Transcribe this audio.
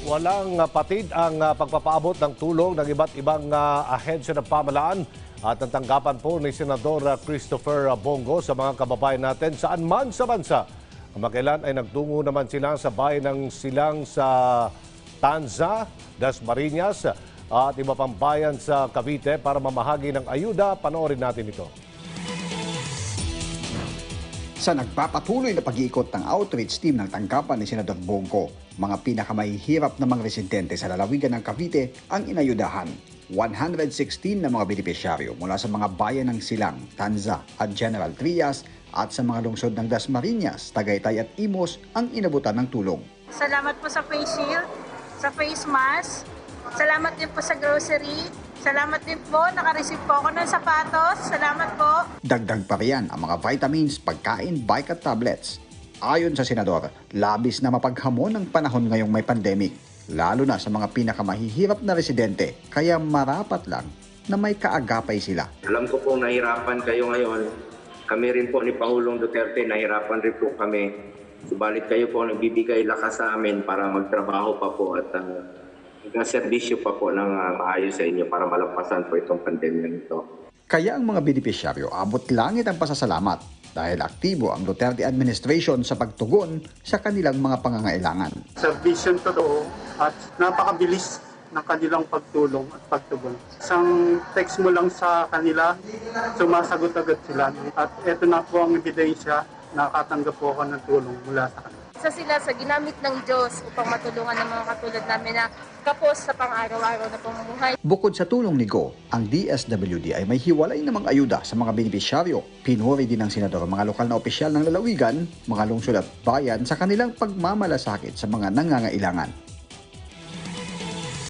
Walang patid ang pagpapaabot ng tulong ng iba't ibang ahensya ng pamahalaan at ang tanggapan po ni Senador Christopher Bongo sa mga kababayan natin saan man sa bansa. Kamakailan ay nagtungo naman sila sa bayan ng Silang sa Tanza, Dasmariñas at iba pang bayan sa Cavite para mamahagi ng ayuda. Panoorin natin ito. Sa nagpapatuloy na pag-iikot ng outreach team ng tanggapan ni Senador Bongo, mga pinakamahihirap na mga residente sa lalawigan ng Cavite ang inayudahan. 116 na mga benepisyaryo mula sa mga bayan ng Silang, Tanza at General Trias at sa mga lungsod ng Dasmariñas, Tagaytay at Imus ang inabutan ng tulong. Salamat po sa face shield, sa face mask, salamat din po sa grocery. Salamat din po, nakareceive po ako ng sapatos. Salamat po. Dagdag pa riyan ang mga vitamins, pagkain, bike at tablets. Ayon sa Senador, labis na mapaghamon ng panahon ngayong may pandemic, lalo na sa mga pinakamahihirap na residente, kaya marapat lang na may kaagapay sila. Alam ko pong nahirapan kayo ngayon. Kami rin po ni Pangulong Duterte, nahirapan rin po kami. Subalit kayo po nagbibigay lakas sa amin para magtrabaho pa po at ng serbisyo pa po ng maayos sa inyo para malampasan po itong pandemya nito. Kaya ang mga benepisyaryo abot langit ang pasasalamat dahil aktibo ang Duterte administration sa pagtugon sa kanilang mga pangangailangan. Serbisyon totoo at napakabilis ng kanilang pagtulong at pagtugon. Isang text mo lang sa kanila, sumasagot agad sila. At ito na po ang ebidensya na nakatanggap po ako ng tulong mula sa kanila. Isa sila sa ginamit ng Diyos upang matulungan ng mga katulad namin na kapos sa pang-araw-araw na pamumuhay. Bukod sa tulong ni Go, ang DSWD ay may hiwalay namang ayuda sa mga benepisyaryo. Pinuri din ng Senador ang mga lokal na opisyal ng lalawigan, mga lungsod at bayan sa kanilang pagmamalasakit sa mga nangangailangan.